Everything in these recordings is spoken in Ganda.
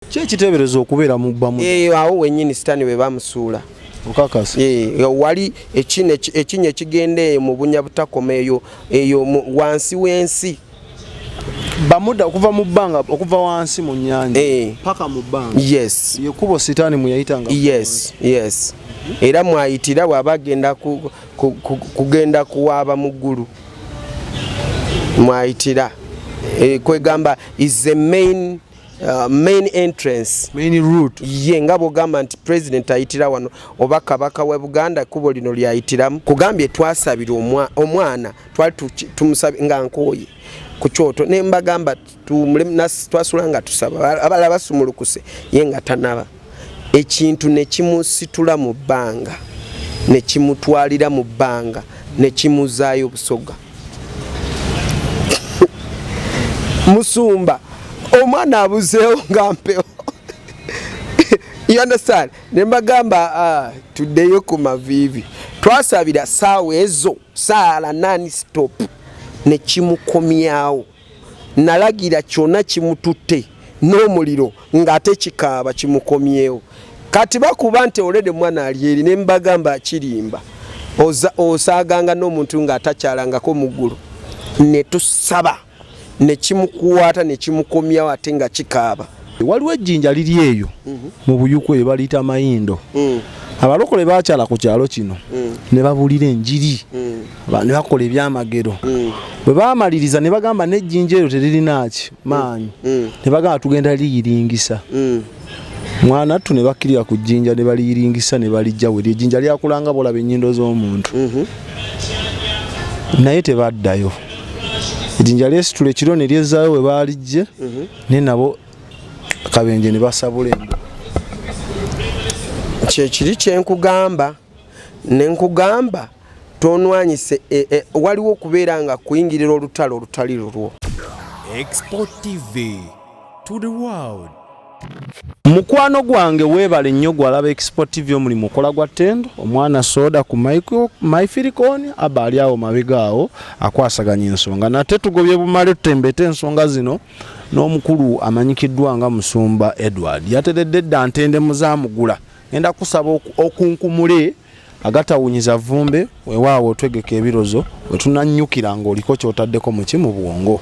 Kye kiteebereza okubeera mu Bamuda. Awo wennyini sitaani we bamusuula. Okakasa. Wali ekinya ekigenda mu bunyabutakoma eyo wansi w'ensi. Bamuda okuva mu bbanga okuva wansi mu nnyanja paka mu bbanga. Yes. Yekubo sitaani mwe yayitanga. Yes. Era mwayitira bw'aba agenda kugenda kuwaaba mu ggulu. Mwayitira. Kwegamba is the main entrance. Main route. Ye nga bw'ogamba nti president ayitira wano oba kabaka wa Buganda kubo lino lyayitiramu. Kugambye twasabira omwana twali tumusabye nga nkooye ku kyoto ne mbagamba twasula nga tusaba abalala basumulukuse ye nga tanaba ekintu ne kimusitula mu bbanga ne kimutwalira mu bbanga ne kimuzaayo obusoga. Musumba omwana abuzeewo nga mpewo. You understand? Ne mbagamba tuddeyo ku maviivi twasabira saawa ezo saala nani stop ne kimukomyawo. Nalagira kyonna kimututte n'omuliro ng'ate kikaaba kimukomyewo. Kati bakuba nti olede mwana ali eri ne mbagamba akirimba osaaganga n'omuntu ng'atakyalangako mu ggulu ne tusaba ne kimukuwaata ne kimukomyawo ate nga kikaaba. Waliwo ejjinja liri eyo mu Buyuku eyo baliyita Mayindo. Abalokole baakyala ku kyalo kino ne babuulira enjiri ne bakola ebyamagero. Bwe baamaliriza ne bagamba n'ejjinja eryo teririnaaki maanyi ne bagamba tugenda liyiringisa. Mwana attu ne bakkirira ku jjinja ne baliyiringisa ne balijja we ejjinja lyakulanga bolaba ennyindo z'omuntu. Naye tebaddayo. Ejjinja lyesitula ekiro ne lyezzaayo we baalijje ne nabo akabenje ne basabula embo. Kyekiri kyenkugamba ne nkugamba tonwanyise waliwo okubeera nga kuyingirira olutalo olutali lulwo. Export TV to the world. Mukwano gwange weebale nnyo gwalaba Export TV omulimu okola gwa ttendo omwana soda ku Myfiricon aba ali awo mabega awo akwasaganya ensonga nate tugobye bumale tutembete ensonga zino n'omukulu amanyikiddwa nga Musumba Edward yateredde dda ntende muzaamugula ngenda kusaba okunkumule agatawunyiza vumbe weewaawo otwegeka ebirozo wetunannyukira ng'oliko kyotaddeko mu kimu bwongo.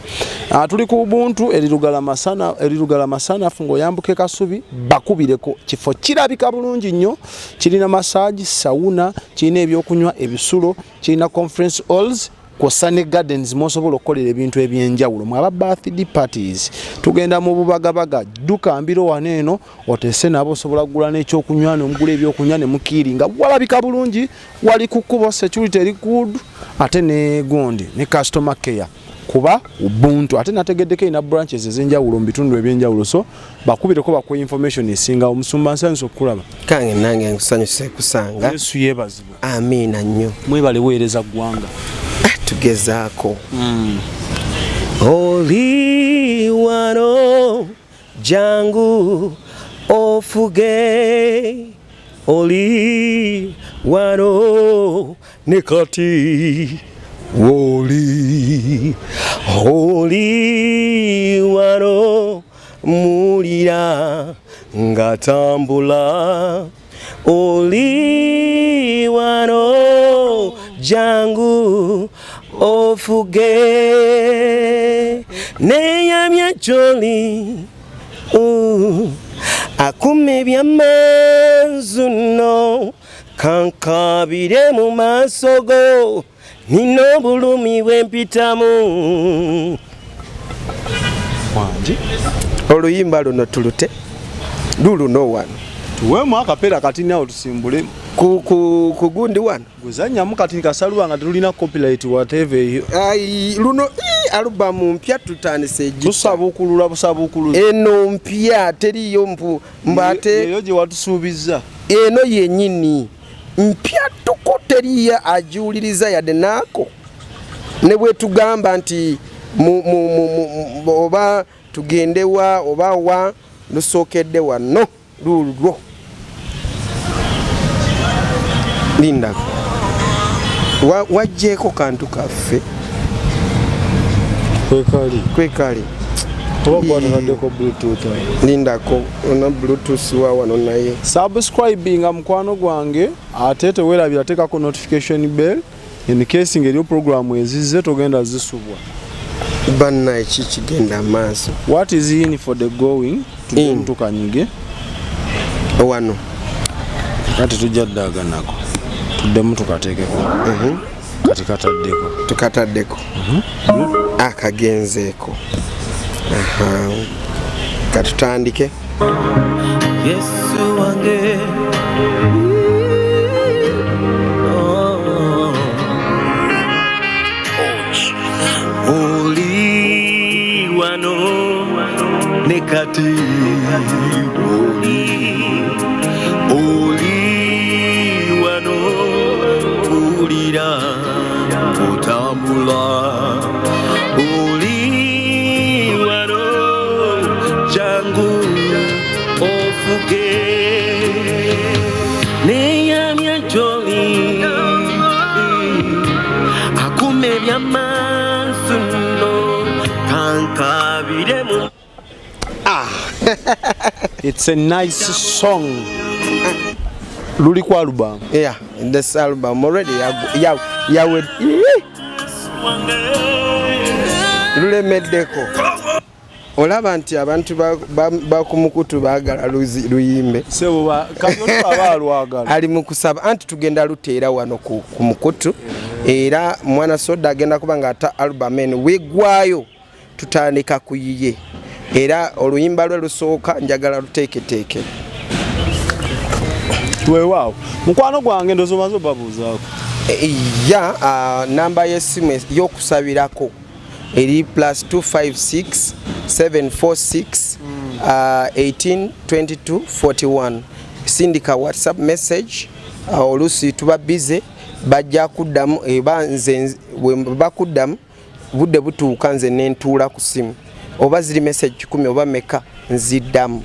Tuli ku Ubuntu erirugala masanafu ng'oyambuke Kasubi bakubireko kifo kirabika bulungi nnyo kirina massage sauna kirina ebyokunywa ebisulo kirina conference halls kw'ossa ne gardens mw'osobola okukolera ebintu ebyenjawulo mwaba birthday parties tugenda mu bubagabaga dduka mbiro wano eno oteese nabo osobola kugula n'ekyokunywa n'omugula ebyokunywa ne mukiiringa walabika bulungi wali ku kkubo security eri good ate ne gundi ne customer care kuba Ubuntu ate nategeddeko ina branches ez'enjawulo mu bitundu ebyenjawulo so bakubireko bakwe information esinga Omusumba nsanso okulaba kange nange nkusanyuse kusanga Yesu yeebazibwe amina nnyo mwebale weereza ggwanga tugezaako oli wano jangu ofuge oli wano ne kati oli wano mulira ngatambula oli wano jangu ofuge neyamya joli akume by'amanzu no kankabire mu maaso go nina obulumi bwempitamu. wangi oluyimba luno tulute luluno wano tuwemu akapeera kati nawo tusimbule ku gundi wano guzannyamu kati kasaluwa nga tulina copyright whatever eyo luno alubamu mpya tutandise tusabukulula busabukuluza eno mpya teriyo mbate eyo gye watusuubiza eno yennyini mpya tuko teriya ajiwuliriza yadde naako ne bwe tugamba nti oba tugendewa oba wa lusookedde wano lulwo linda wajjeeko kantu kaffe kwekali oba kwatanaddeko bluetooth lindako ona bluetooth wa wano naye subscribinga mukwano gwange ate tewerabira tekako notification bell in case ngeriyo program ezizze togenda zisubwa banna eki kigenda maaso. What is in for the going In. tukanyige wano kati tujja ddaganako tuddemu tukateekeko kati kataddeko tukataddeko akagenzeeko katutandike. Yesu wange oli wano nekati oli wano ulira otambula oli wano jangu ofuge neyamya joli akume byamaaso no kankabiremu. It's a nice song luli ku album Yeah, this album already yawe lulemeddeko. Olaba nti abantu bakumukutu baagala luyimbe sebo kanyoto abalwagala ali mu kusaba anti tugenda luteera wano ku mukutu era mwana soda agenda kuba nga ata album eno wegwayo tutandika kuyiye era oluyimba lwe lusooka njagala luteeketeeke. weewaawo mukwano gwange ndozo maze obabuuzaako Namba y'essimu y'okusabirako eri +256 746 18 22 41. Sindika WhatsApp message olusi tuba bize bajja kuddamu eba nze bakuddamu budde butuuka nze nentuula ku simu oba ziri message 10 oba meka nziddamu.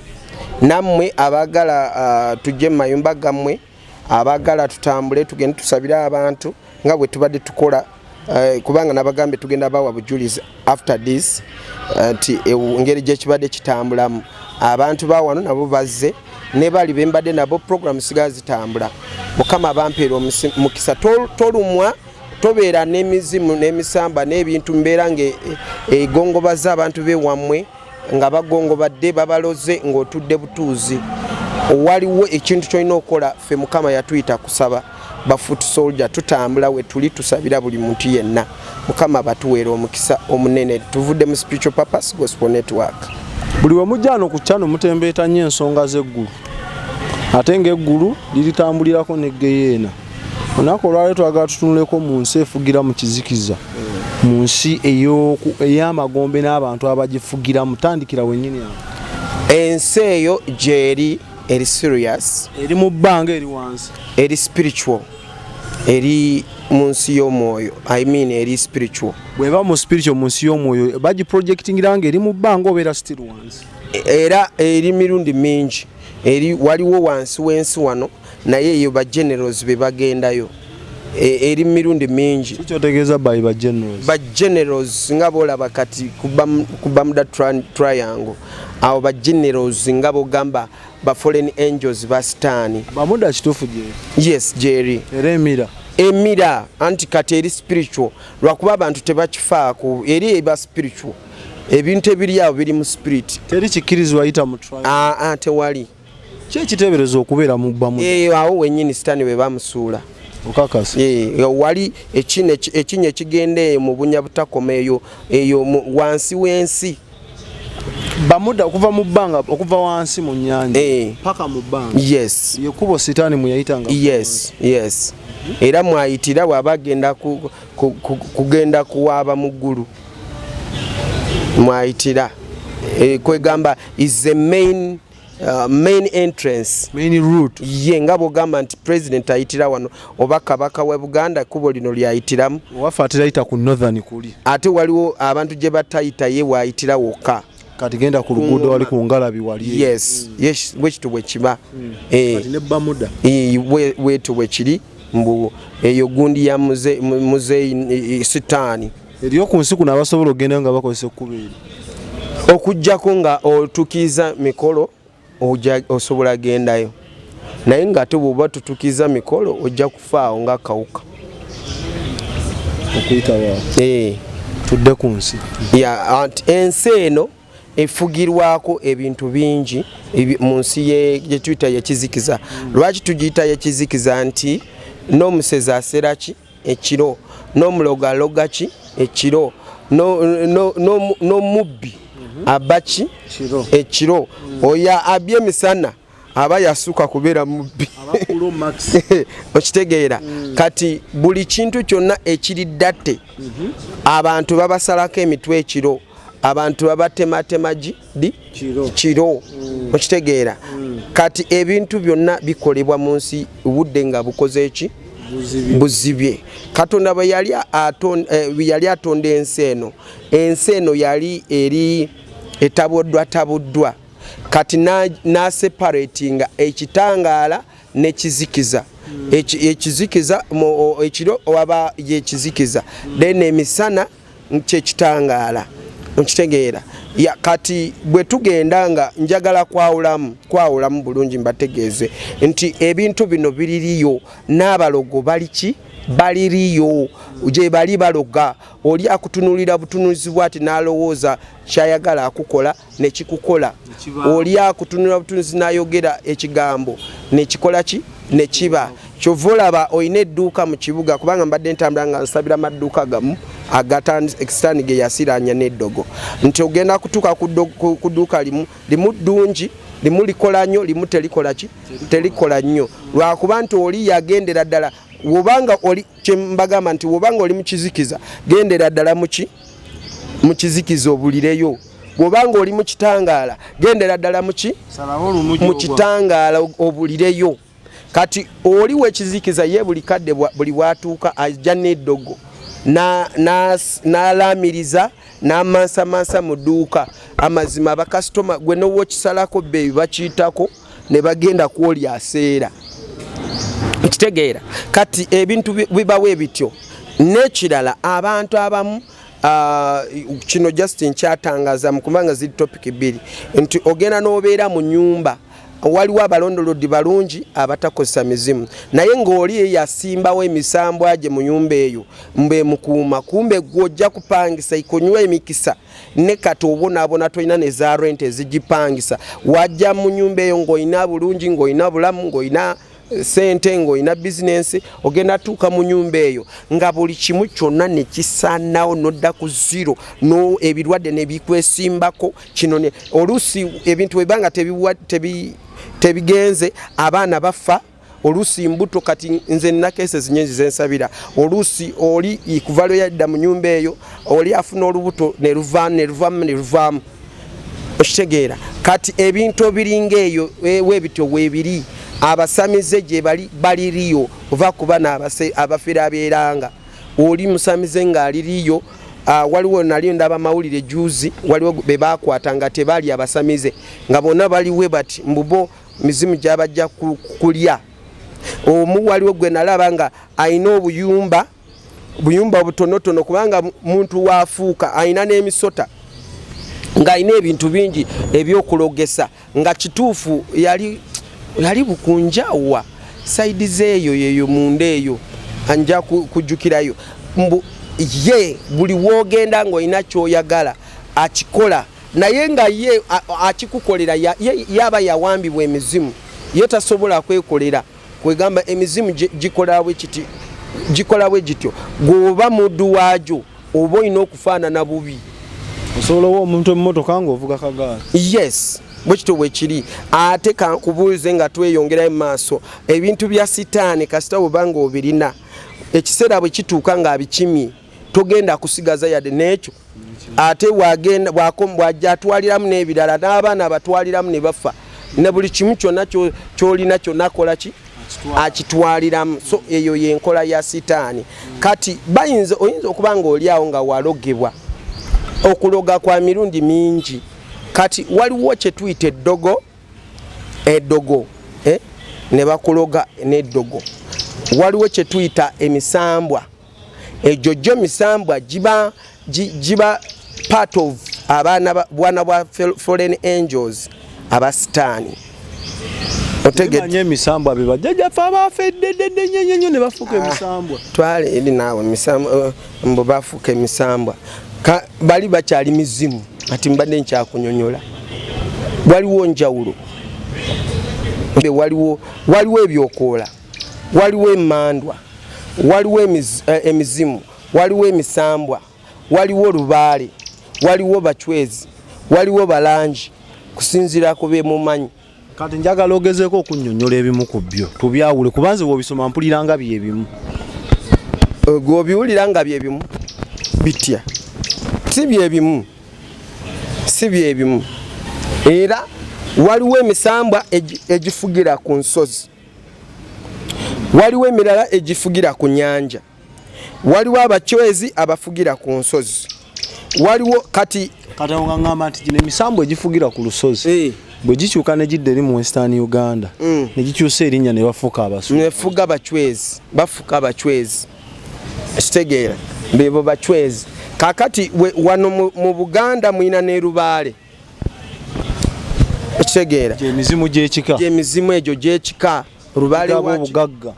Nammwe abagala tujje mu mayumba gammwe abagala tutambule tugende tusabira abantu nga bwe tubadde tukola kubanga nabagambe tugenda bawa bujulizi after this nti engeri gye kibadde kitambulamu abantu bawano nabo bazze ne bali bembadde nabo program siga zitambula. Mukama bampeera mukisa tolumwa tobeera n'emizimu n'emisamba n'ebintu mbeera ng'egongobaza abantu bewammwe nga bagongobadde babaloze ng'otudde butuuzi. Waliwo ekintu kyolina okukola ffe Mukama yatuyita kusaba ba foot soldier tutambula we tuli tusabira buli muntu yenna. Mukama batuweera omukisa omunene. Tuvudde mu Spiritual Purpose Gospel Network. buli we mujjano ku kyano mutembeeta nnyo ensonga z'eggulu ate ng'eggulu liritambulirako n'eggeyeena. Olunaku olwaleero twagala tutunuleko mu nsi efugira mu kizikiza mu nsi ey'amagombe n'abantu abagifugira mutandikira wennyini awo. Ensi eyo gyeri eri serious eri mu bbanga eri wansi eri spiritual eri mu nsi y'omwoyo eri spiritual. bw'eba mu spiritual mu nsi y'omwoyo bagiprojectingira nga eri mu bbanga obeera still wansi era eri mirundi mingi eri waliwo wansi w'ensi wano naye eyo ba generals be bagendayo eri mirundi mingi. kikyotegeeza bayi ba generals ba generals nga bolaba kati ku Bermuda Triangle awo ba generals nga bogamba ba foreign angels ba sitaani. Bermuda kituufu gyeri Yes gyeri era emira anti kati eri spiritual lwakuba abantu tebakifaako eri eba spiritual ebintu ebiri awo biri mu spirit. teri kikkirizibwa yita mu trial tewali kyekiteebereza okubeera mu Bermuda awo wennyini sitaani we bamusuula. okakasa wali ekinya ekigenda eyo mu bunya butakoma eyo wansi w'ensi. Bermuda okuva mu bbanga okuva wansi mu nnyanja paka mu bbanga. Yes. Yekubo sitaani mwe yayitanga. Yes. Era mwayitira bw'aba agenda kugenda kuwaaba mu ggulu. Mwayitira kwegamba is the main entrance, main route. Ye nga bogamba nti president ayitira wano oba kabaka wa Buganda kubo lino lyayitiramu. Wafa atayita ku northern kuli. Ate waliwo abantu gye batayita ye waayitira wokka. Kati genda ku luguudo wali ku ngalabi wali. Yes, bwekito bwe kiba. Kati ne Bermuda. Bwekito bwe kiri mbu eyo gundi ya muzeeyi sitaani. Eriyo ku nsi kuno abasobola okugenda nga bakozesa ekkubo eri. okujjako nga otukiza mikolo osobola gendayo naye nga ate bw'oba tutukiza mikolo ojja kufaawo nga kawuka okuyitawo tudde ku nsi ensi eno efugirwako ebintu bingi mu nsi gye tuyita yekizikiza. Lwaki tugiyita yekizikiza? Nti n'omusezi asera ki ekiro, n'omulogo aloga ki ekiro, n'omubbi abba ki ekiro, oyo abye emisana aba yasuka kubeera mubbi okitegeera. Kati buli kintu kyonna ekiriddate abantu babasalako emitwe ekiro, abantu babatematema kiro okitegeera. Kati ebintu byonna bikolebwa mu nsi budde nga bukoze eki buzibye. Katonda bwe yali atonda ensi eno yali eri etabuddwa kati n'aseparatinga ekitangaala n'ekizikiza. Ekizikiza ekiro waba yekizikiza then emisana kyekitangaala okitegeera. Kati bwe tugenda nga njagala kwawulamu bulungi mbategeeze nti ebintu bino biririyo n'abalogo baliriyo gye bali baloga. Oli akutunulira butunuzi bwati n'alowooza kyayagala akukola nekikukola. Oli akutunulira butunuzi n'ayogera ekigambo nekikola ki nekiba. Kyova olaba olina edduuka mu kibuga, kubanga mbadde ntambula nga nsabira amaduuka gamu ekisitaani ge yasiranya n'eddogo, nti ogenda kutuuka ku dduuka limu ddungi, limu likola nnyo, limu terikola nnyo. Lwakuba nti oli yagendera ddala. Wobanga oli kyembagamba nti wobanga oli mukizikiza gendera ddala mu kizikiza obulireyo. Wobanga oli mu kitangaala gendera ddala mu kitangaala obulireyo. Kati oli wekizikiza ye buli kadde buli watuuka ajja n'eddogo n'alaamiriza n'amansa mu dduuka. Amazima bakasitoma gwe n'owokisalako bbeeyi bakiyitako ne bagenda kwoli aseera kitegeera. Kati ebintu bibawo ebityo. N'ekirala abantu abamu kino Justin kyatangaza mu kubanga ziri topic bbiri nti ogenda n'obeera mu nnyumba waliwo abalondolodi balungi abatakozesa mizimu, naye ng'oli yasimbawo emisambwa gye mu nyumba eyo mbe mukuuma, kumbe gw'ojja kupangisa ikonywa emikisa ne kati obonaabona tolina ne za rent ezigipangisa. Wajja mu nyumba eyo ng'olina bulungi, ng'olina bulamu, ng'olina sente, ng'olina bizinensi, ogenda tuuka mu nyumba eyo nga buli kimu kyonna ne kisaanawo n'odda ku zero, no ebirwadde ne bikwesimbako. Kino oluusi ebintu webanga tebigenze abaana bafa, oluusi mbuto. Kati nze nina cases nyingi zensabira. Oluusi oli kuva lwe yadda mu nyumba eyo oli afuna olubuto ne luvaamu okitegeera. Kati ebintu biringa eyo webityo webiri. Abasamize gye baliriyo ova kuba n'abafera abeeranga. Oli musamize ng'aliriyo. Waliwo nali ndaba mawulire juzi, waliwo be bakwata nga tebali abasamize nga bonna baliwe bati mbubo mizimu gyabajja kulya. Omu waliwo gwe nalaba nga ayina obuyumba obutonotono, kubanga muntu waafuuka ayina n'emisota ng'ayina ebintu bingi ebyokulogesa, nga kituufu yali bukunjawa saidi zeeyo yeyo munda eyo anja kujjukirayo. Ye buli wogenda ng'olina kyoyagala akikola, naye nga ye akikukolera yaba yawambibwa emizimu, ye tasobola kwekolera. Kwegamba emizimu gikola bwe gityo. Gwoba muddu waagyo oba olina okufaanana bubi. Osobola owa omuntu emmotoka ng'ovuga kagaali. Yes, bwekityo bwekiri. Ate kankubuuze nga tweyongerayo mu maaso, ebintu bya sitaani kasita bwebanga obirina, ekiseera bwe kituuka ng'abikimye togenda kusigaza yadde n'ekyo. Ate bw'ajja atwaliramu n'ebirala, n'abaana batwaliramu ne bafa, ne buli kimu kyonna ky'olina kyonna akola ki akitwaliramu. So eyo y'enkola ya sitaani. Kati oyinza okuba ng'oli awo nga walogebwa. Okuloga kwa mirundi mingi. Kati waliwo kye tuyita eddogo ne bakuloga n'eddogo. Waliwo kye tuyita emisambwa. Ejo misambwa giba part of bwana bwa Fallen Angels abasitaani otegedde emisambwa be bajjaja fa bafedde nyenyenyo ne bafuka emisambwa twale eri naawe emisambwa mbo bafuka emisambwa bali bakyali mizimu ati mbadde nkyakunyonyola waliwo njawulo waliwo ebyokoola waliwo emmandwa waliwo emizimu waliwo emisambwa waliwo lubaale waliwo bachwezi waliwo balangi kusinziira ku bemumanyi kati njagala ogezeeko okunnyonnyola ebimu ku byo tubyawule kubanze bw'obisoma mpulira nga byebimu gwobiwulira nga byebimu bitya si byebimu era waliwo emisambwa egifugira ku nsozi waliwo emirala egifugira ku nyanja waliwo abachwezi abafugira ku nsozi waliwo kati ngamba nti gino emisambwa egifugira ku lusozi bwe gikyuka ne gidda eri mu Western Uganda ne gikyusa erinnya ne bafuka abasuubuzi nefuga bachwezi bafuka abachwezi ekitegeera bebo bachwezi kakati wano mu Buganda mwina ne lubaale ekitegeera emizimu gy'ekika gy'emizimu egyo gy'ekika lubaale wabugagga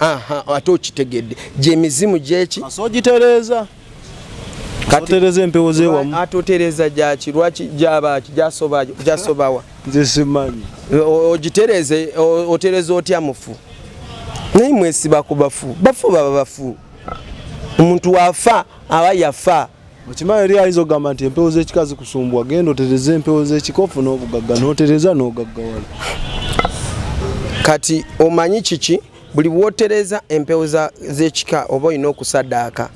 ate okitegedde gy'emizimu gy'eki asogitereeza otereza empewo zewamu ate otereza gyaki lwaki gyabaki gyasobawa nze simanyi ogitereze otereza otya mufu naye mwesiba ku bafu baba bafu omuntu wafa aba yafa okimanyi eri ayinza okugamba nti empewo z'ekika zikusumbwa genda otereza empewo z'ekikofu n'obugagga n'otereza n'ogaggawala kati omanyi kiki buli bwotereza empewo z'ekika oba olina okusaddaaka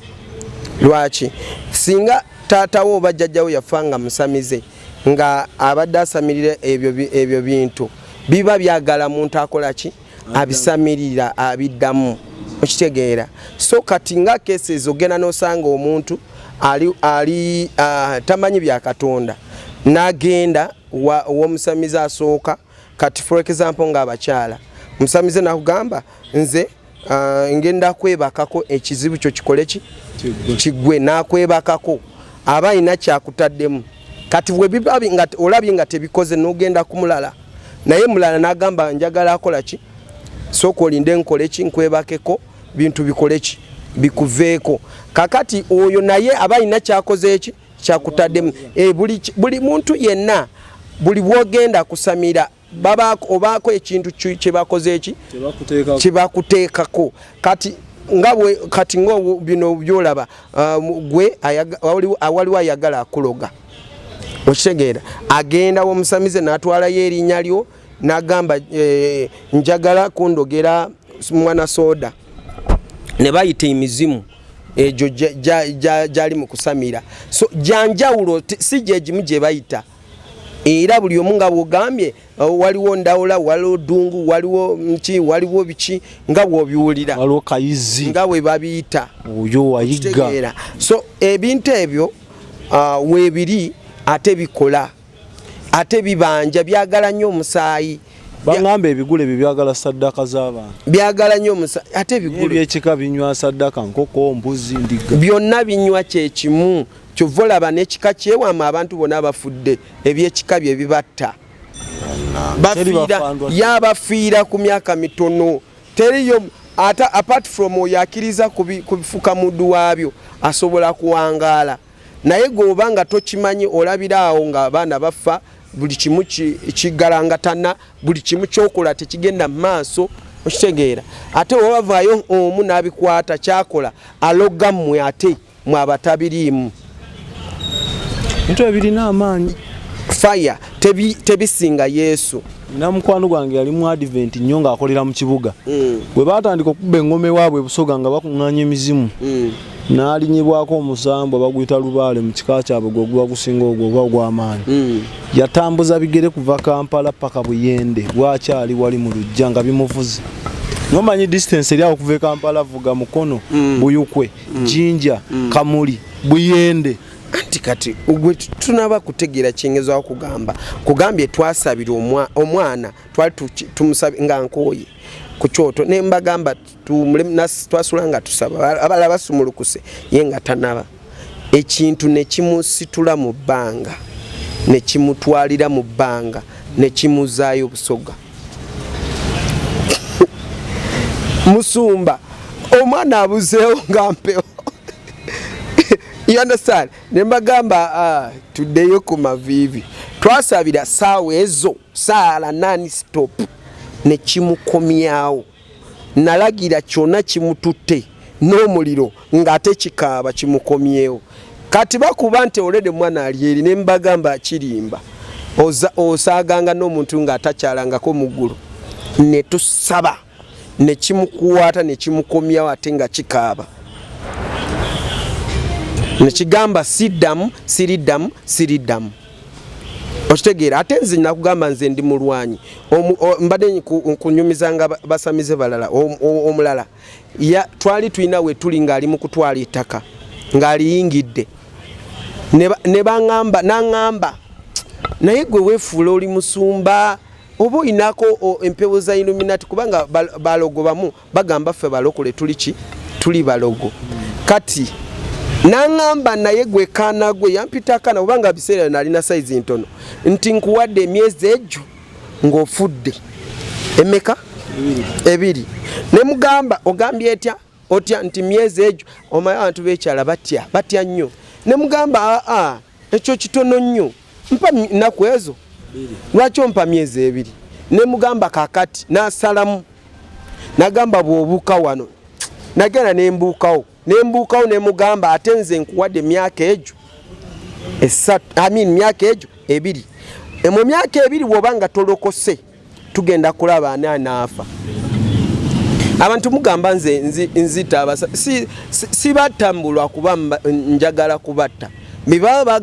lwaki singa taatawo oba jjajjawo yafa nga musamize nga abadde asamirira ebyo bintu biba byagala muntu akola ki abisamirira abiddamu okitegeera so kati nga cases ogenda n'osanga omuntu ali tamanyi bya Katonda n'agenda w'omusamize asooka kati for example nga abakyala musamize nakugamba nze ngenda kwebakako ekizibu kyo kikole ki kigwe nakwebakako aba ina kyakutaddemu kati bwe biba nga olabye nga tebikoze n'ogenda kumulala naye mulala n'agamba njagala akola ki soko olinde nkole ki nkwebakeko bintu bikole ki bikuveeko kakati oyo naye aba ina kyakoze eki kyakutaddemu buli muntu yenna buli bwogenda kusamira obaako ekintu kyebakoze eki kyebakuteekako kati ngo bino byolaba gwe awaliwo ayagala akuloga okitegeera agenda w'omusamize n'atwalayo erinnya lyo n'agamba njagala kundogera mwana soda ne bayita emizimu egyo gyali mu kusamira so janjawulo si gyegimu gye bayita era buli omu nga bwogambye waliwo ndawula waliwo ddungu waliwo nki waliwo biki nga bw'obiwulira waliwo kayizi nga bwe babiyita oyo wayiga so ebintu ebyo weebiri ate bikola ate bibanja byagala nnyo omusaayi bangamba ebigule bye byagala saddaka z'abantu byagala nnyo omusaayi ate ebigule ebyekika binywa saddaka nkoko mbuzi ndiga byonna binywa kyekimu kyova olaba n'ekika kyewama abantu bonna bafudde ebyekika bye bibatta yabafiira ku myaka mitono teriyo apart from oyo akkiriza kubifuka muddu waabyo asobola kuwangaala naye gwoba nga tokimanyi olabira awo nga abaana bafa buli kimu kigalangatana buli kimu kyokola tekigenda mu maaso okitegeera ate wabavaayo omu n'abikwata kyakola aloga mmwe ate mwe abatabiriimu bintu ebirina amaanyi fire tebisinga Yesu na mukwano gwange yali mu advent nnyo ng'akolera mu kibuga bwe baatandika okubba engome waabwe busoga nga bakuŋŋaanya emizimu n'alinyibwako omusambwa baguyita lubaale mu kika kyabwe gwe guba gusinga ogwo oba ogw'amaanyi yatambuza bigere kuva Kampala paka Buyende bwakyali wali mu lujja nga bimuvuze nomanyi distance eri awo kuva e Kampala vuga Mukono Buyukwe Jinja Kamuli Buyende anti kati ugwe tunaba kutegeera kyengezo kugambye twasabira omwana twali tumusabe nga nkooye ku kyoto ne mbagamba twasula nga tusaba abala basumulukuse ye nga tanaba ekintu ne kimusitula mu bbanga ne kimutwalira mu bbanga ne kimuzaayo busoga. Musumba omwana abuzeewo nga mpewo. You understand? Ne mbagamba tuddeyo ku maviivi. Twasabira saawa ezo saala nani stop ne kimukomyawo. Nalagira kyonna kimututte n'omuliro ng'ate kikaaba kimukomyewo. Kati bakuba nti olede mwana alyeri ne mbagamba akirimba. Osaaganga n'omuntu ng'atakyalangako muggulu. Ne tusaba ne kimukuwaata ne kimukomyawo ate nga kikaaba. Ne kigamba siddamu siriddamu siriddamu. Okitegeera ate nze nakugamba nze ndi mulwanyi. Mbadde kunyumizanga basamize balala omulala. Twali tulina we tuli ng'ali mu kutwala ettaka ng'aliyingidde. Ne baŋŋamba n'aŋŋamba naye gwe weefuula oli musumba oba oyinako empewo za Illuminati kubanga balogo bamu bagamba ffe balokole tuli balogo. Kati n'aŋŋamba naye gwe kaana gwe yampita akaana obanga biseera nalina sayizi ntono nti nkuwadde emyezi egyo ng'ofudde emeka ebiri. Ne mugamba ogambye otya nti myezi egyo omanyi abantu b'ekyala batya nnyo. Ne mugamba ekyo kitono nnyo mpa nnaku ezo lwaki ompa myezi ebiri. Ne mugamba kakati n'asalamu n'agamba bw'obuuka wano nagenda nembuukawo ne mugamba ate nze nkuwadde emyaka egyo myaka egyo ebiri. Mu myaka ebiri bw'obanga tolokose tugenda kulaba ani anaafa. Abantu mugamba nze nzita abasa sibattambulwa kuba njagala kubatta bebaba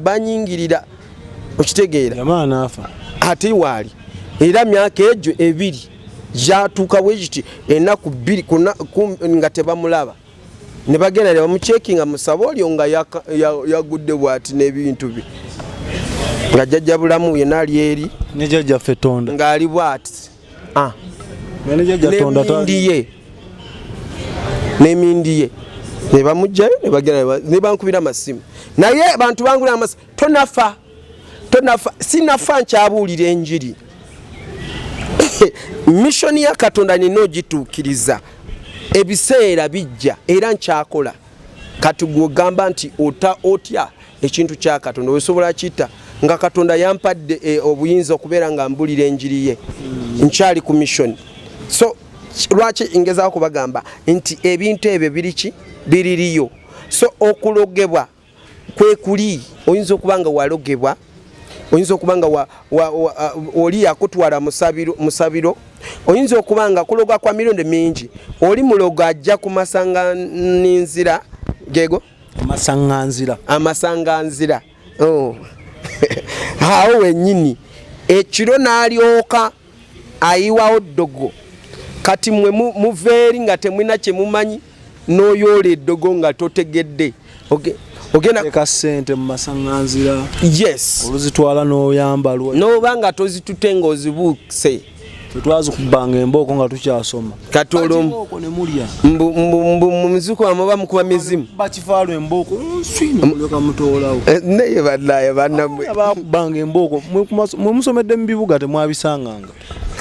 banyingirira okitegeera yamaana afa ate waali era myaka egyo ebiri jatuuka bwekiti ennaku bbiri nga tebamulaba ne bagenda ne bamucekinga musaba olyo nga yagudde bwati n'ebintu bye nga jjajja bulamu yenna ali eri ne jjajja ffe Tonda ng'ali bwati n'emindiye ne bamugjayo ne bagenda ne bankubira amasimu naye abantu bangulira amasimu tonafa sinafa nkyabuulira enjiri. Mission ya Katonda nina ogituukiriza ebiseera bijja era nkyakola. Kati gwogamba nti otya ekintu kya Katonda osobola kita nga Katonda yampadde obuyinza okubeera nga mbulira enjiri ye nkyali ku mission. So lwaki ingezaako kubagamba nti ebintu ebyo biririyo. So okulogebwa kwe kuli oyinza okubanga walogebwa oyinza okubanga oli yakutwala musabiro oyinza okubanga kuloga kwa mirundi mingi oli mulogo ajja ku masanganzira gego amasanganzira awo wennyini ekiro n'alyoka ayiwawo ddogo. Kati mwe muveeri nga temwina kye mumanyi n'oyoola eddogo nga totegedde ogenda ka ssente mu masanganzira yes oluzitwala n'oyamba n'oba nga tozitute ng'ozibuuse tetwazikubanga embooko nga tukyasoma kati olwo ne mulya mu muziku amuba mukuba mizimu bakifaalo embooko nswina mulyoka mutoolawo naye bannaye bannamwe abakubanga embooko mwe musomedde mu bibuga temwabisanganga.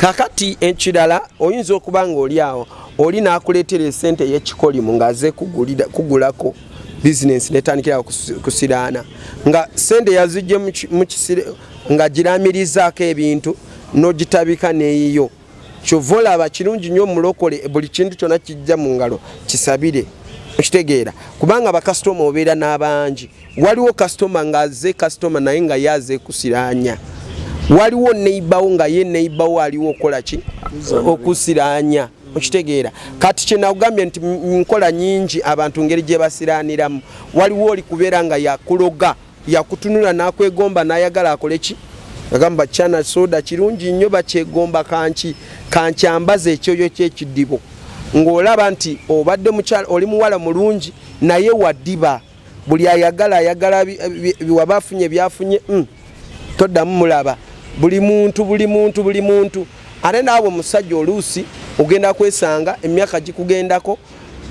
Kakati ekirala oyinza okubanga oli awo oli n'akuleetera essente y'ekikolimu ng'aze kugulako bizinensi netandikira kusiraana nga sente yazijje mu kisire nga giramirizaako ebintu n'ogitabika neeyiyo. Kyova olaba kirungi nnyo mulokole buli kintu kyonna kijja mu ngalo kisabire okitegeera kubanga bakasitoma obeera n'abangi. Waliwo kasitoma ng'azze kasitoma naye nga yaze kusiraanya. Waliwo neibawo nga ye neibawo aliwo okola ki okusiraanya okitegeera. Kati kye nakugambye nti nkola nyingi abantu ngeri gye basiraaniramu. Waliwo oli kubeera nga yakuloga yakutunula n'akwegomba n'ayagala akole ki agamba chana soda kirungi nnyo bakyegomba kankyambaze ekyoyo ky'ekiddibo ng'olaba nti obadde mukyala oli muwala mulungi naye waddiba buli ayagala waba afunye byafunye toddamu mulaba buli muntu ate naawe omusajja oluusi ogenda kwesanga emyaka gikugendako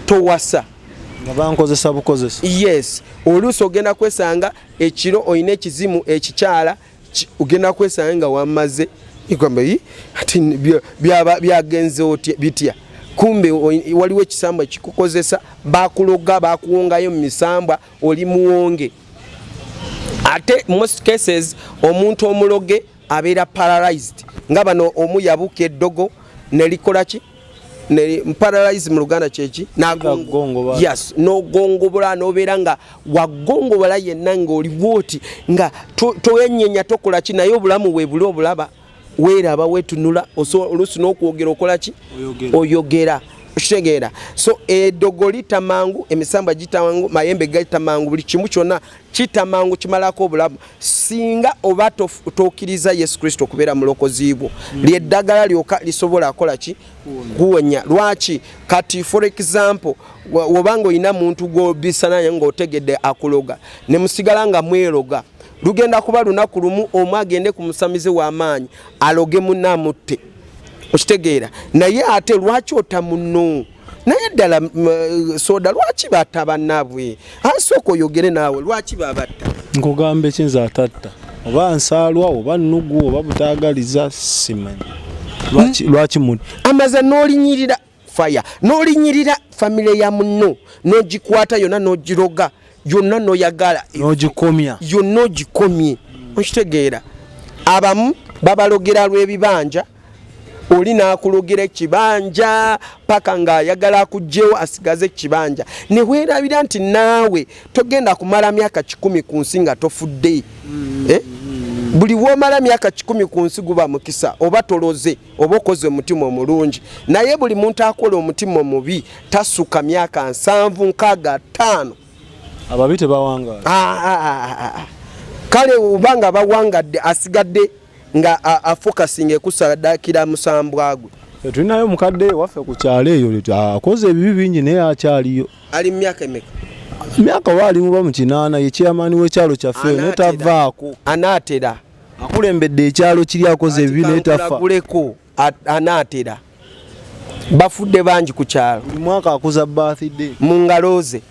towasa nga bankozesa bukozesa. Yes, oluusi ogenda kwesanga ekiro oyina ekizimu ekikyala ogenda kwesanga nga wamaze ikwamba ati byagenze otya bitya kumbe waliwo ekisambwa ekikukozesa bakuloga bakuwongayo mu misambwa oli muwonge. Ate most cases omuntu omuloge abeera paralyzed nga bano omu yabuka eddogo nelikola ki paralyzed mu Luganda kyeki nagongo. Yes, no gongobola nobeera nga wagongobola yenna ng'oliwo oti nga toyenyenya tokola ki naye obulamu bwe buli obulaba weeraba wetunula oluusi n'okwogera okola ki oyogera kitegeera. So eddogo litamangu emisambwa gitamangu mayembe gitamangu buli kimu kyonna kitamangu kimalako obulamu singa oba tokkiriza Yesu Kristo okubeera mulokozi bwo lyeddagala lyoka lisobola akola ki kuwonya. Lwaki kati for example wobanga oyina muntu gw'obisa naye ng'otegedde akuloga ne musigala nga mweroga lugenda kuba lunaku lumu omu agende ku musamize w'amaanyi aloge munnamutte okitegeera naye ate lwaki otamuno naye ddala soda lwaki batta bannabwe asooka oyogere naawe lwaki babatta nkugamba ekinza atatta oba nsaalwa oba nnugu oba butaagaliza simanyi lwaki muti amaze n'olinyirira fire n'olinyirira famire ya munno n'ogikwata yonna n'ogiroga yonna noyagala n'ogikomya yonna ogikomye okitegeera. Abamu babalogera lw'ebibanja oli n'akulogera ekibanja paka ng'ayagala akugjewo asigaze ekibanja ne weerabira nti naawe togenda kumala myaka 10 ku nsi nga tofudde. Buli womala myaka 10 ku nsi guba mukisa oba toloze oba okoze omutima omulungi naye buli muntu akola omutima omubi tasuka myaka 7-65. ababi tebawanga kale ubanga bawangadde asigadde nga afocusing ekusadakira musambwagwe. Tulinayo mukadde waffe ku kyalo eyo akoze ebibi bingi naye akyaliyo. Ali myaka emeka? Myaka wali muba mu 8 ye chairman w'ekyalo kyaffe netavaako. Anaatera akulembedde ekyalo kiri akoze ebibi netafa. Kuleko anaatera bafudde bangi ku kyalo. Buli mwaka akuza birthday mu ngalo ze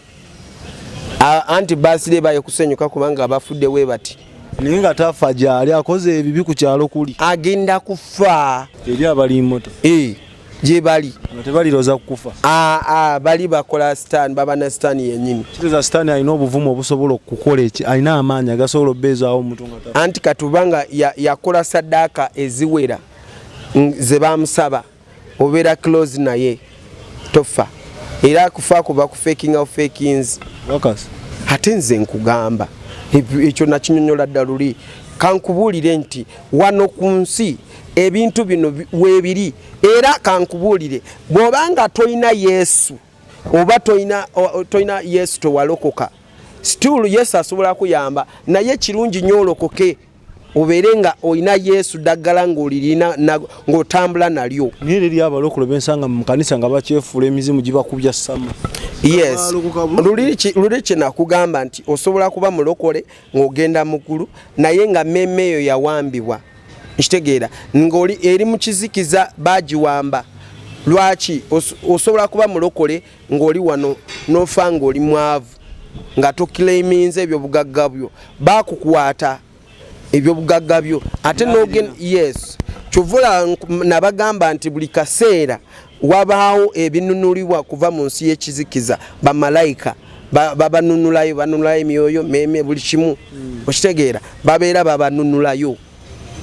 anti birthday baye kusenyuka kubanga bafudde we bati. Ninga tafa gyali akoze ebibi ku kyalo kuli agenda kufa eri abali moto gye bali tebaliroza kufa bali bakola stand baba na stand yennyini kiriza stand alina obuvumu obusobola okukola eki alina amaanyi agasobola obbeezaawo omuntu nga tafa anti katubanga yakola saddaaka eziwera ze bamusaba obeera close naye tofa era kufa kuba ku faking of fakings wakasi ate nze nkugamba ekyo nakinyonyola ddaluli kankubuulire nti wano ku nsi ebintu bino weebiri era kankubuulire bw'obanga toyina Yesu oba toyina Yesu tewalokoka still Yesu asobola kuyamba naye kirungi nnyo olokoke obeere nga oyina Yesu ddagala ng'olirina ng'otambula nalyo. Niye liri abalokole bensanga mu kanisa nga bakyefuula emizimu gibakubya sama. Yes, luli kye nakugamba nti osobola kuba mulokole ng'ogenda mukulu naye nga mmemme eyo yawambibwa nkitegeera ng'oli eri mu kizikiza baagiwamba. Lwaki osobola kuba mulokole ng'oli wano n'ofa ng'oli mwavu nga tokilaiminze ebyo bugagga byo baakukwata ebyo bugagga byo ate n'ogenda. Yes, kyovula nabagamba nti buli kaseera wabaawo ebinunulibwa kuva mu nsi y'ekizikiza bamalayika babanunulayo banunulayo emyoyo meme buli kimu okitegeera babeera babanunulayo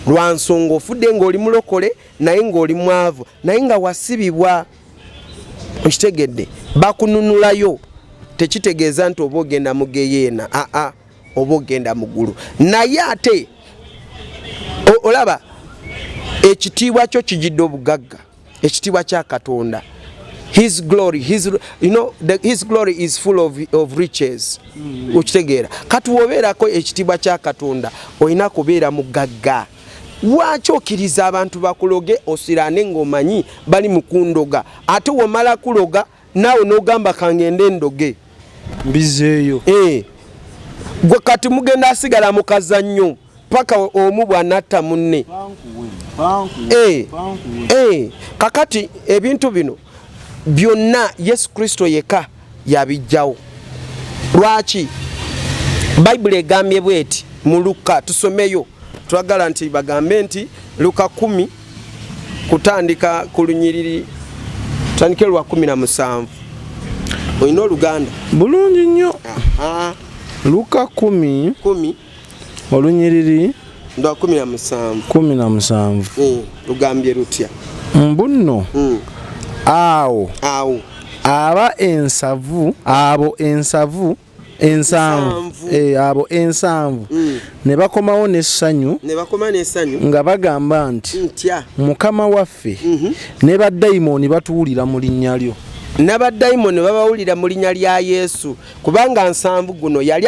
lwa nsonga ofudde ng'oli mulokole naye ng'oli mwavu naye nga wasibibwa okitegedde bakununulayo tekitegeeza nti oba ogenda mu geyeena oba ogenda mu ggulu naye ate olaba ekitiibwa kyo kijidde obugagga ekitiibwa kya Katonda. His glory, his glory is full of riches. Ukitegeera kati wobeerako ekitiibwa kya Katonda olina kubeera mugagga. Lwaki okkiriza abantu bakuloge osirane ng'omanyi bali mukundoga ate womala kuloga naawe n'ogamba kangende ndoge mbizeeyo gwe kati mugenda asigala mu kazannyo paka omu bw'anatta munne. Kakati ebintu bino byonna Yesu Kristo yeka yabijjawo. Lwaki? Bayibuli egambye bweti mu Luka, tusomeyo twagala nti bagambe nti Luka 10 kutandika ku lunyiriri tutandike lwa 17. Oyina Oluganda? Bulungi nnyo. Luka 10 olunyiriri ndo 17. 17. Lugambye lutya? Mbuno awo abo ensavu ne bakomawo n'essanyu nga bagamba nti Mukama waffe ne baddayimooni batuwulira mu linnya lyo. N'abadayimooni babawulira mu linnya lya Yesu kubanga nsanvu guno yali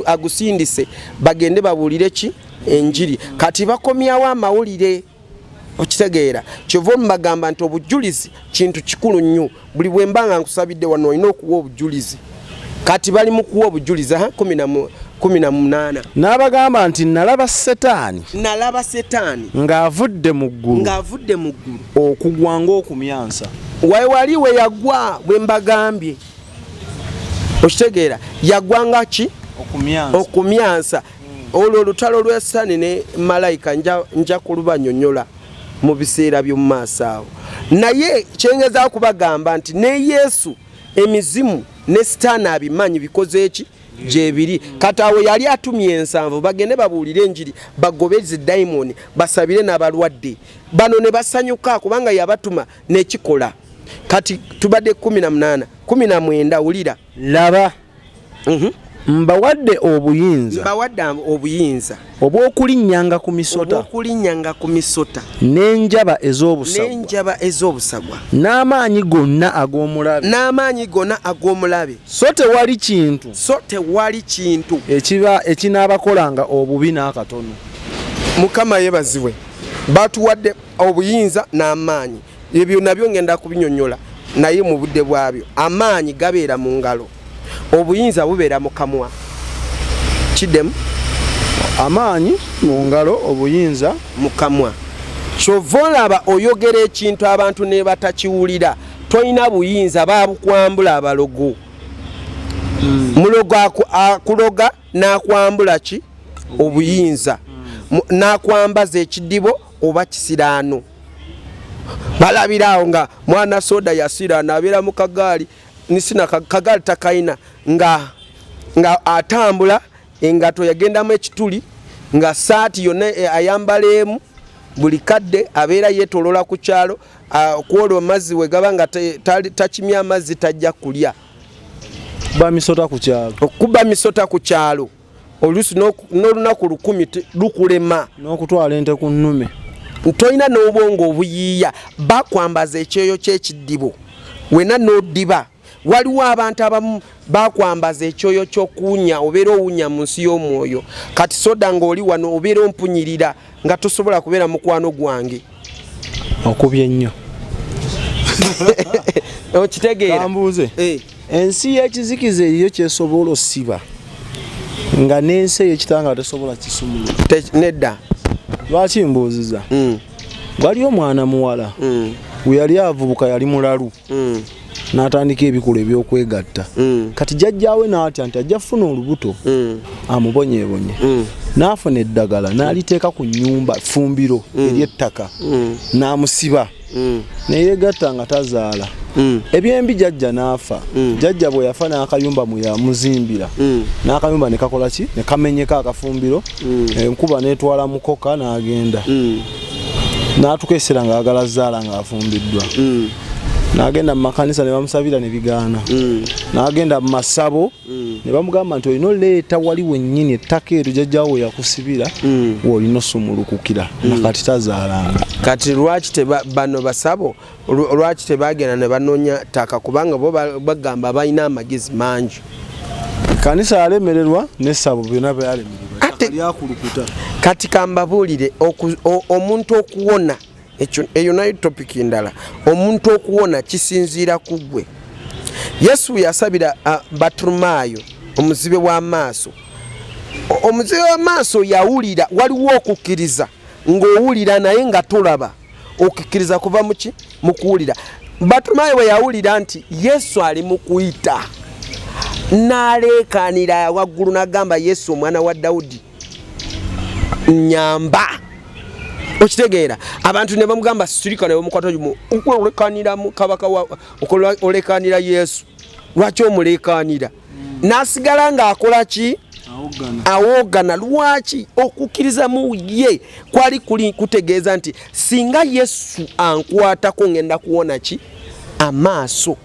agusindise bagende babuulire ki? Enjiri. Kati bakomyawo amawulire. Okitegeera kyova mbagamba nti obujulizi kintu kikulu nnyo. Buli bwe mbanga nkusabidde wano olina okuwa obujulizi. Kati bali mu kuwa obujulizi 18. N'abagamba nti nalaba Setaani ng'avudde mu ggulu okugwa ng'okumyansa. Wali we yagwa bwe mbagambye. Okitegeera yagwanga ki? Okumyansa. Olwo olutalo lwa Setaani ne malayika nja kulubanyonyola mu biseera by'omu maaso awo. Naye kyengeza kubagamba nti ne Yesu emizimu ne Setaani abimanyi bikoze eki gyebiri. Kati awo yali atumye ensanvu bagende babuulire enjiri bagobeze dayimooni basabire n'abalwadde. Bano ne basanyuka kubanga yabatuma n'ekikola. Kati tubadde 18. 19 wulira. Laba mbawadde obuyinza obw'okulinnyanga ku misota n'enjaba ez'obusagwa n'amaanyi gonna ag'omulabe so tewali kintu ekinaabakolanga obubi n'akatono. Mukama yeebazibwe. Batuwadde obuyinza n'amaanyi. Ebyo nabyo ngenda kubinyonnyola naye mu budde bwabyo. Amaanyi gabeera mu ngalo. Obuyinza bubeera mu kamwa. Kiddemu? Amaanyi mu ngalo, obuyinza mu kamwa. Kyova olaba oyogera ekintu abantu ne batakiwulira. Toyina buyinza babukwambula abalogo. Mulogo akuloga n'akwambula ki? Obuyinza. N'akwambaza ekidibo oba kisiraano. Balabirawo nga mwana soda yasiraana abeera mu kagaali. Nisina kagaali takaina nga atambula engato yagendamu ekituli nga saati yonna ayambaleemu buli kadde abeera yeetolola ku kyalo kwolwo amazzi we gaba nga takimya amazzi tajja kulya. Okuba misota ku kyalo oluusi n'olunaku 10 lukulema n'okutwala ente ku nnume. Toyina n'obwongo obuyiiya. Bakwambaza ekyoyo ky'ekiddibo wena n'oddiba. Waliwo abantu abamu bakwambaza ekyoyo ky'okuwunya obeera owunya mu nsi y'omwoyo. Kati soda ng'oli wano obeera ompunyirira nga tosobola kubeera mukwano gwange. Okubye nnyo. Okitegeera? Kambuuze. Ensi y'ekizikiza eriyo kyesobola osiba nga n'ensi ey'ekitanga tesobola kisumula. Nedda. Lwaki mbuuziza? Waliyo omwana muwala we yali avubuka yali mulalu. N'atandika ebikolo eby'okwegatta. Kati jjajjaawe n'atya nti ajja funa olubuto amubonyeebonye. N'afuna eddagala n'aliteeka ku nnyumba fumbiro ery'ettaka n'amusiba neyeegatta nga tazaala. Ebyembi jjajja n'afa. Jjajja bwe yafa n'akayumba mu yamuzimbira. N'akayumba ne kakola ki? Ne kamenyeka akafumbiro. Enkuba n'etwala mukoka n'agenda. N'atukeesera ng'agala zaala ng'afumbiddwa. N'agenda mu makanisa ne bamusabira ne bigaana. N'agenda mu masabo ne bamugamba nti olina oleeta wali wennyini ettaka eryo jjajjaawo yakusibira olina osumulukukira nakati tazaalanga. Kati lwaki bano basabo lwaki tebagenda ne banoonya ttaka kubanga bo bagamba balina amagezi mangi. Kanisa yalemererwa n'essabo byonna byalemererwa. Kati kambabuulire omuntu okuwona eyo nayo topic ndala. Omuntu okuwona kisinziira ku ggwe. Yesu yasabira Bartimayo omuzibe w'amaaso. Omuzibe w'amaaso yawulira. Waliwo okukkiriza ng'owulira naye nga tolaba. Okukkiriza kuva mu ki? Mu kuwulira. Bartimayo bwe yawulira nti Yesu ali mu kuyita n'aleekaanira waggulu n'agamba Yesu omwana wa Dawudi nyamba. Okitegeera abantu ne bamugamba sirika ne bamukwata olekaanira mu kabaka olekaanira Yesu. Lwaki omulekaanira? N'asigala ng'akola ki? Awoogana. Lwaki? Okukkiriza mu ye kwali kutegeeza nti singa Yesu ankwatako ngenda kuwona ki? Amaaso.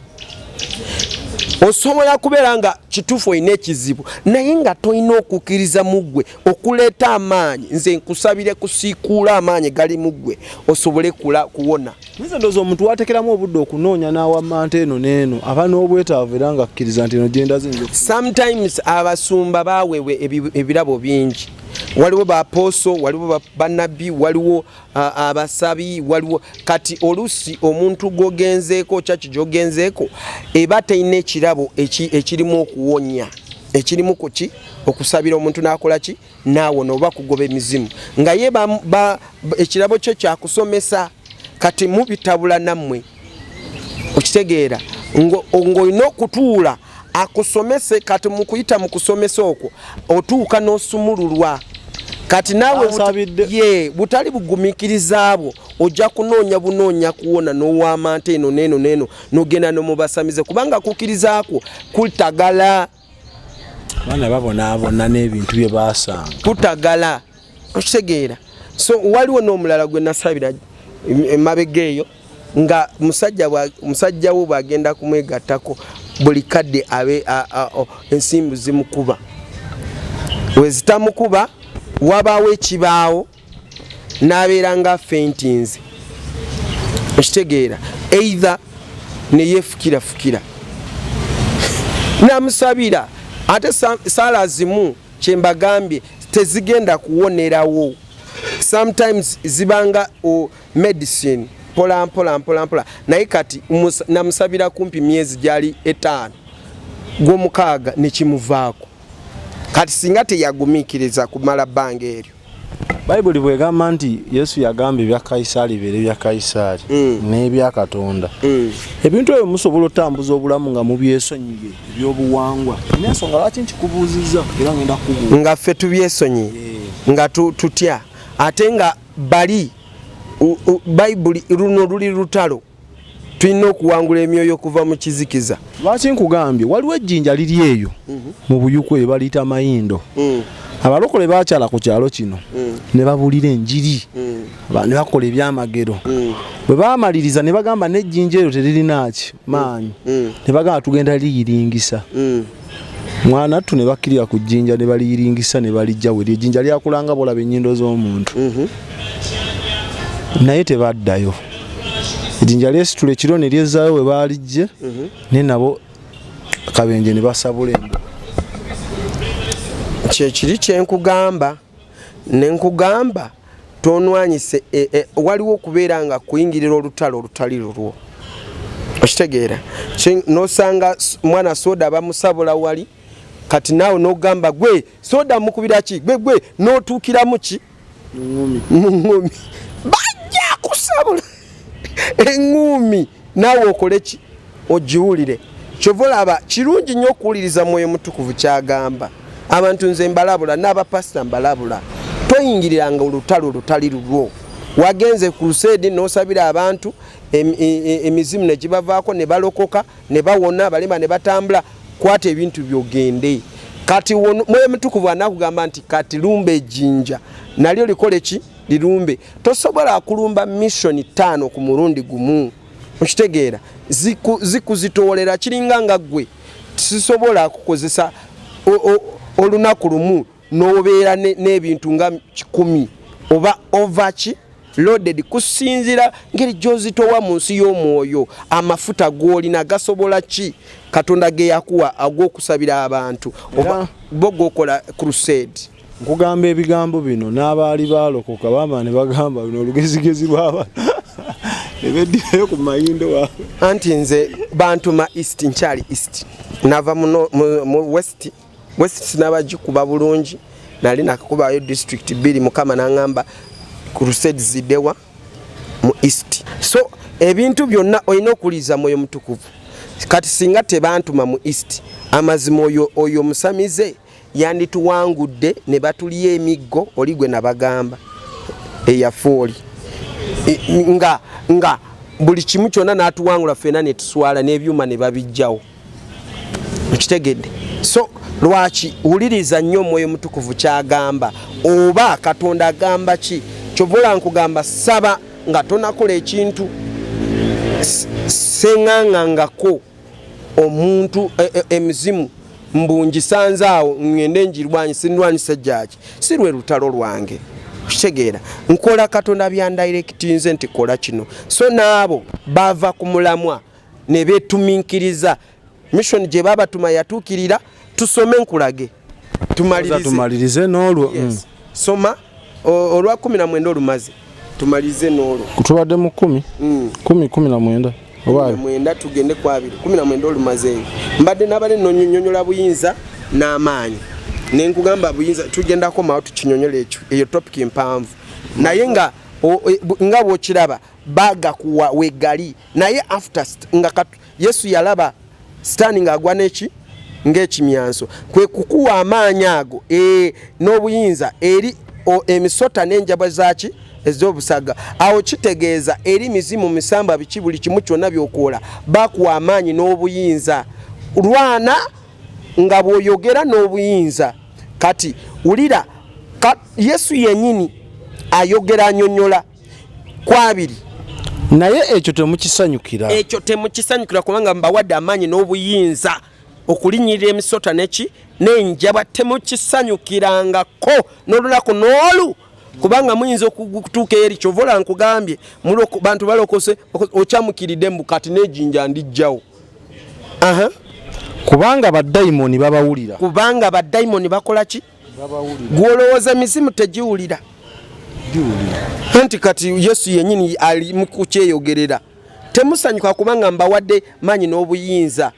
Osobola kubeera nga kituufu olina ekizibu naye nga tolina okukkiriza mu ggwe okuleeta amaanyi. Nze nkusabire kusiikuula amaanyi gali mu ggwe osobole kuwona. Nze ndowooza omuntu wateekeramu obudde okunoonya n'awamanta eno n'eno aba n'obwetaavu era nga akkiriza nti eno gyenda zinze. Sometimes abasumba baaweebwa ebirabo bingi. Waliwo baaposo, waliwo bannabbi, waliwo abasabi, waliwo kati olusi omuntu gogenzeeko kyaki gyogenzeeko eba teyina ekirabo ekirimu okuwonya ekirimu kuki okusabira omuntu n'akola ki naawona oba kugoba emizimu nga ye ekirabo kyo kyakusomesa kati mubitabula nammwe. Okitegeera ng'olina okutuula akusomese kati mu kuyita mu kusomesa okwo otuuka n'osumululwa kati naawe butali bugumiikiriza bwo ojja kunoonya bunoonya kuwona n'owamanta eno n'eno n'eno n'ogenda n'omubasamize kubanga kukkirizaakwo kutagala. Baana babonaabona n'ebintu bye baasanga kutagala. Okitegeera. So waliwo n'omulala gwe nasabira emabega eyo nga musajja wo bw'agenda kumwegattako buli kadde abe ensimbu zimukuba. Wezitamukuba wabaawo ekibaawo n'abeera nga faintings. Okitegeera. Either ne yeefukirafukira. Namusabira ate saala zimu kyembagambye tezigenda kuwonerawo. Sometimes zibanga medicine mpola naye kati namusabira kumpi myezi gyali 5 gw'omukaaga nekimuvaako kati singa teyagumiikiriza kumala bbanga eryo. Bayibuli bwegamba nti Yesu yagamba ebya Kaisaali bibeere ebya Kaisaali n'ebya Katonda. Ebintu ebyo musobola otambuza obulamu nga mubyesonyiye ebyobuwangwa. N'ensonga lwaki nkikubuuzizza era ngenda kukubuuza. Nga ffe tubyesonyiye nga tutya ate nga bali Bayibuli luno luli lutalo tulina okuwangula emyoyo okuva mu kizikiza. Lwaki nkugambye waliwo ejjinja liri eyo mu buyukwe baliyita Mayindo. Abalokole baakyala ku kyalo kino ne babuulira enjiri ne bakola ebyamagero. Bwe baamaliriza ne bagamba n'ejjinja eryo teririnaaki maanyi ne bagamba tugenda liyiringisa. Mwanattu ne bakkirira ku jjinja ne baliyiringisa ne balijja we ejjinja lyakulanga bolaba ennyindo z'omuntu. Naye tebaddayo. Ejjinja lyesitula ekiro ne lyezzaayo we baalijje ne nabo akabenje ne basabula embu. Kyekiri kyenkugamba nenkugamba tonwanyise waliwo okubeera nga kuyingirira olutalo olutali lulwo. Okitegeera nosanga mwana soda bamusabula wali kati naawe n'ogamba gwe soda mukubira ki gwe n'otuukiramu ki ngumi bajja kusabula engumi naawe okole ki ogiwulire. Kyova olaba kirungi nnyo okuwuliriza Mwoyo Mutukuvu kyagamba. Abantu nze mbalabula n'abapasita mbalabula toyingiriranga olutalo olutali lulwo. Wagenze ku crusade n'osabira abantu emizimu ne gibavaako ne balokoka ne bawona balema ne batambula kwata ebintu byogende. Kati Mwoyo Mutukuvu anakugamba nti kati lumba ejjinja nalyo likole ki lirumbe. Tosobola kulumba mission 5 ku mulundi gumu. Okitegeera zikuzitoolera kiringa nga gwe sisobola kukozesa olunaku lumu n'obeera n'ebintu nga 10 oba ovaki loaded kusinzira ngeri gyozitowa mu nsi y'omwoyo. Amafuta g'olina gasobola ki Katonda ge yakuwa ag'okusabira abantu oba bo g'okola crusade. Nkugamba ebigambo bino n'abaali baalokoka bamba ne bagamba bino olugezigezi lwaba ebeddirayo ku Mayindo waabwe. Anti nze bantu ma east nkyali east nava mu west sinabagikuba bulungi nali nakakubayo district 2 Mukama n'angamba crusade ziddewa mu east. So ebintu byonna olina okuliza Mwoyo Mutukuvu kati singa tebantuma mu east amazima oyo musamize yandituwangudde ne batuliya emiggo oli gwe nabagamba eyafooli nga buli kimu kyonna n'atuwangula ffena ne tuswala n'ebyuma ne babijjawo okitegedde. So lwaki wuliriza nnyo omwoyo mutukuvu kyagamba oba Katonda agamba ki kyovula nkugamba saba nga tonakola ekintu seŋŋaŋŋangako omuntu emizimu mbungisanze awo ngende njirwanye sindwanyisa jjaki si lwe lutalo lwange kitegeera nkola Katonda byandayirekitinze nti kola kino. So naabo bava ku mulamwa ne beetuminkiriza mission gye babatuma yatuukirira. Tusome nkulage tumalirize n'olwo soma olwa 19 olumaze tumalirize n'olwo tubadde mu 19 obayo mwenda tugende kwa 19 olumaze mbadde nabale nonyonyola buyinza n'amaanyi nenkugamba buyinza tugendako mawo tukinyonyola ekyo eyo topic empanvu naye nga bwokiraba baga kuwa wegali naye after nga Yesu yalaba Sitaani ng'agwa neki ng'ekimyanso kwe kukuwa amaanyi ago n'obuyinza eri emisota n'enjabwa zaki ez'obusaga awo kitegeeza eri mizimu misamba biki buli kimu kyonna by'okola bakuwa amaanyi n'obuyinza lwana nga bw'oyogera n'obuyinza kati wulira Yesu yennyini ayogera anyonyola kwabiri naye ekyo temukisanyukira kubanga mbawadde amaanyi n'obuyinza okulinyirira emisota neki n'enjaba temukisanyukirangako n'olunaku n'olu kubanga muyinza okutuuka eri kyovola nkugambye bantu balokose okyamukiridde mbu kati n'ejjinja ndijjawo kubanga baddayimoni babawulira bakola ki gwolowooza emizimu tegiwulira anti kati Yesu yennyini ali mu kukyeyogerera temusanyuka kubanga mbawadde maanyi n'obuyinza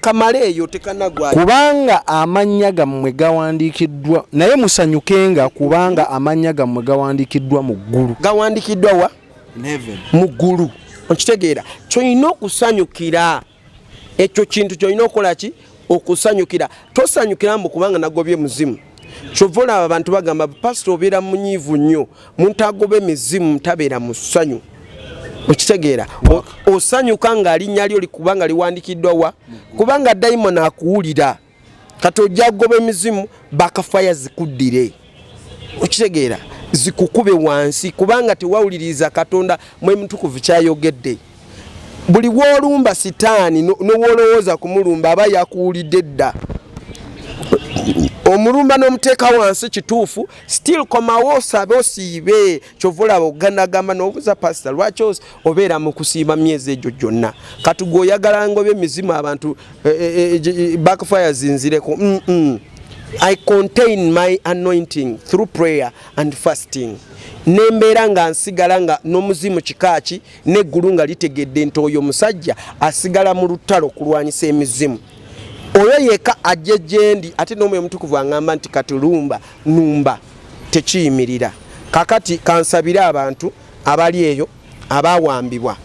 kamale eyo tekanagwa kubanga amannya gammwe gawandiikiddwa naye musanyukenga kubanga amannya gammwe gawandiikiddwa mu ggulu gawandiikiddwa wa mu ggulu okitegeera kyolina okusanyukira ekyo kintu kyolina okukola ki okusanyukira tosanyukira mbu kubanga nagobye muzimu kyovula abantu bagamba pastor obeera munyiivu nnyo muntu agoba emizimu tabeera mu ssanyu okitegeera osanyuka nga linnya lyo likubanga liwandikiddwa wa kubanga daimoni akuwulira kati ojja kugoba emizimu bakafaya zikuddire okitegeera zikukube wansi kubanga tewawuliriza Katonda mwe mutukuvu kyayogedde buli w'olumba Sitaani n'owolowooza kumulumba aba yakuwulidde dda omulumba n'omuteeka wansi kituufu still komawo osabe osiibe kyovula oganagamba n'obuuza pastor lwaki obeera mu kusiiba myezi egyo gyonna kati gweoyagala ngoba emizimu abantu backfire zinzireko I contain my anointing through prayer and fasting nembeera nga nsigala nga n'omuzimu kikaaki n'eggulu nga litegedde nti oyo musajja asigala mu lutalo kulwanyisa emizimu oyo yeka ajje gyendi ate n'omwoyo mutukuvu aŋŋamba nti kati numba tekiyimirira kakati kansabire abantu abali eyo abawambibwa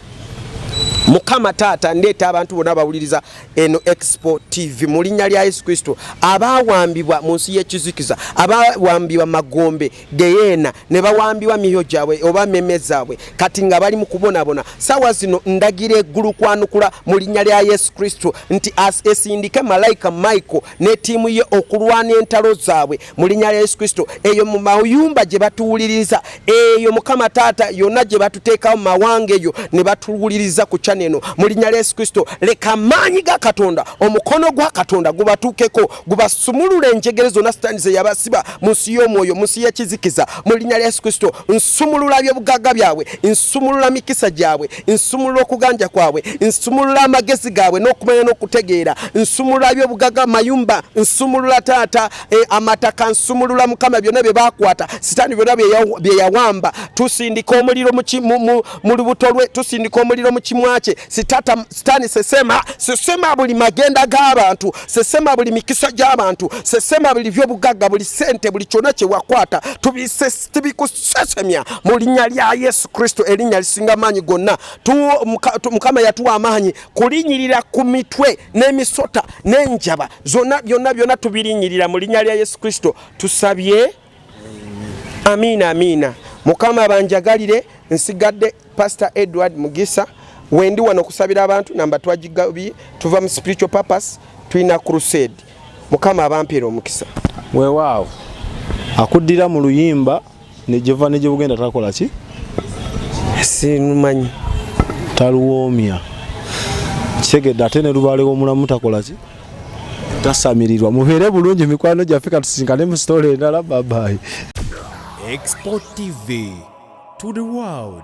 Mukama Taata ndeeta abantu bonna bawuliriza eno Expo TV mu linnya lya Yesu Kristo abawambibwa mu nsi y'ekizikiza abawambibwa Magombe Geyeena ne bawambibwa miyo gyabwe oba meme zaabwe kati nga bali mu kubonabona sawa zino ndagira eggulu kwanukula mu linnya lya Yesu Kristo nti esindike malayika Michael ne tiimu ye okulwana entalo zaabwe mu linnya lya Yesu Kristo eyo mu mayumba gye batuwuliriza eyo Mukama Taata yonna gye batuteekawo mu mawanga eyo ne batuwuliriza ku eno mu linnya lya Yesu Kristo leka amaanyi ga Katonda omukono gwa Katonda gubatuukeko gubasumulula enjegere zonna Sitaani ze yabasiba mu nsi y'omwoyo mu nsi y'ekizikiza mu linnya lya Yesu Kristo nsumulula by'obugagga byabwe nsumulula mikisa gyabwe nsumulula okuganja kwabwe nsumulula amagezi gaabwe n'okumanya n'okutegeera nsumulula by'obugagga mayumba nsumulula Taata amataka nsumulula Mukama byonna bye baakwata Sitaani byonna bye yawamba tusindika omuliro mu lubuto lwe tusindika omuliro mu mutima kye sitaani sesema buli magenda g'abantu, sesema buli mikisa gy'abantu, sesema buli by'obugagga, buli sente, buli kyonna kye wakwata tubikusesemya mu linnya lya Yesu Kristo, erinnya lisinga amaanyi gonna. Mukama yatuwa amaanyi kulinyirira ku mitwe n'emisota n'enjaba zonna byonna tubirinyirira mu linnya lya Yesu Kristo tusabye. Amina, amina. Mukama banjagalire. Nsigadde Pastor Edward Mugisa wendi wano kusabira abantu namba twagigabye tuva mu spiritual purpose tuina crusade. Mukama abampeera omukisa. Weewaawo akuddira mu luyimba nejeva nejebugenda takola ki sinumanyi taluwoomya kitegedde ate ne lubaalewo omulamu takola ki tasamirirwa. Mubeere bulungi mikwano gyaffe katusinkane mu story endala. Bye bye. Export TV to the world.